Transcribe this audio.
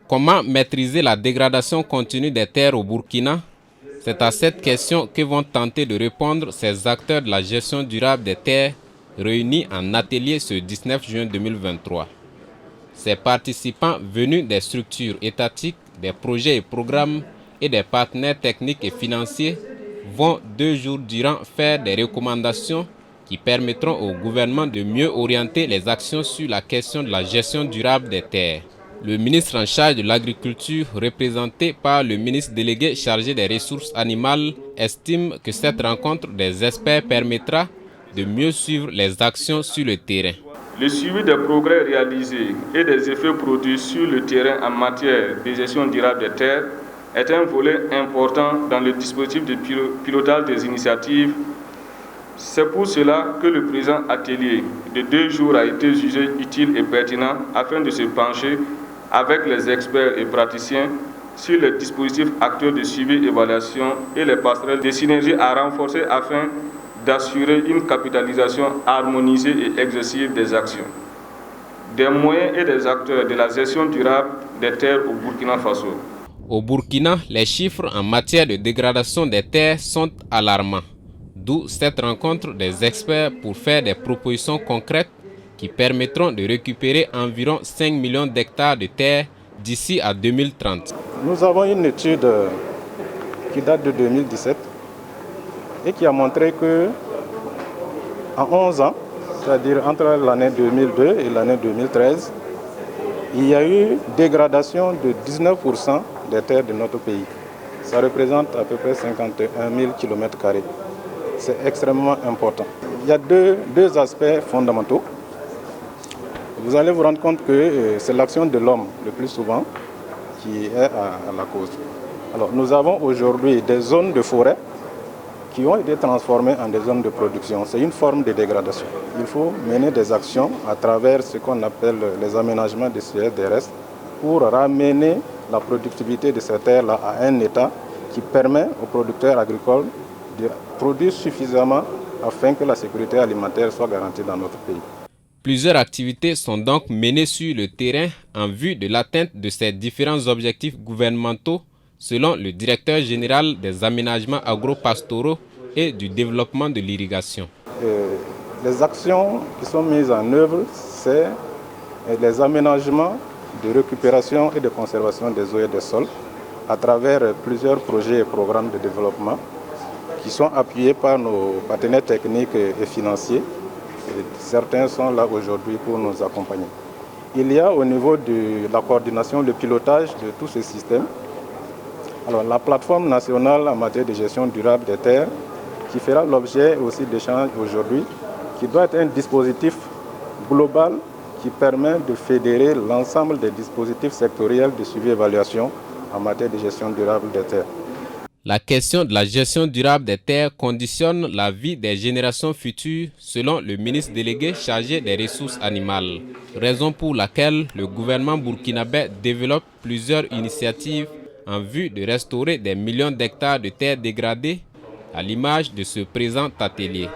Comment maîtriser la dégradation continue des terres au Burkina? C'est à cette question que vont tenter de répondre ces acteurs de la gestion durable des terres réunis en atelier ce 19 juin 2023. Ces participants venus des structures étatiques, des projets et programmes et des partenaires techniques et financiers vont 2 jours durant faire des recommandations qui permettront au gouvernement de mieux orienter les actions sur la question de la gestion durable des terres. Le ministre en charge de l'agriculture, représenté par le ministre délégué chargé des ressources animales, estime que cette rencontre des experts permettra de mieux suivre les actions sur le terrain. Le suivi des progrès réalisés et des effets produits sur le terrain en matière de gestion durable des terres est un volet important dans le dispositif de pilotage des initiatives. C'est pour cela que le présent atelier de 2 jours a été jugé utile et pertinent afin de se pencher avec les experts et praticiens sur les dispositifs actuels de suivi et évaluation et les passerelles de synergie à renforcer afin d'assurer une capitalisation harmonisée et exhaustive des actions, des moyens et des acteurs de la gestion durable des terres au Burkina Faso. Au Burkina, les chiffres en matière de dégradation des terres sont alarmants. D'où cette rencontre des experts pour faire des propositions concrètes qui permettront de récupérer environ 5 millions d'hectares de terres d'ici à 2030. Nous avons une étude qui date de 2017 et qui a montré que en 11 ans, c'est-à-dire entre l'année 2002 et l'année 2013, il y a eu dégradation de 19% des terres de notre pays. Ça représente à peu près 51 000 km². C'est extrêmement important. Il y a deux aspects fondamentaux. Vous allez vous rendre compte que c'est l'action de l'homme le plus souvent qui est à la cause. Alors, nous avons aujourd'hui des zones de forêt qui ont été transformées en des zones de production. C'est une forme de dégradation. Il faut mener des actions à travers ce qu'on appelle les aménagements des CSDRS pour ramener la productivité de ces terres-là à un état qui permet aux producteurs agricoles de produire suffisamment afin que la sécurité alimentaire soit garantie dans notre pays. Plusieurs activités sont donc menées sur le terrain en vue de l'atteinte de ces différents objectifs gouvernementaux, selon le directeur général des aménagements agro-pastoraux et du développement de l'irrigation. Les actions qui sont mises en œuvre, c'est les aménagements de récupération et de conservation des eaux et des sols à travers plusieurs projets et programmes de développement qui sont appuyés par nos partenaires techniques et financiers. Et certains sont là aujourd'hui pour nous accompagner. Il y a au niveau de la coordination, le pilotage de tout ce système. Alors, la plateforme nationale en matière de gestion durable des terres, qui fera l'objet aussi d'échanges aujourd'hui, qui doit être un dispositif global qui permet de fédérer l'ensemble des dispositifs sectoriels de suivi et évaluation en matière de gestion durable des terres. La question de la gestion durable des terres conditionne la vie des générations futures, selon le ministre délégué chargé des ressources animales. Raison pour laquelle le gouvernement burkinabé développe plusieurs initiatives en vue de restaurer des millions d'hectares de terres dégradées, à l'image de ce présent atelier.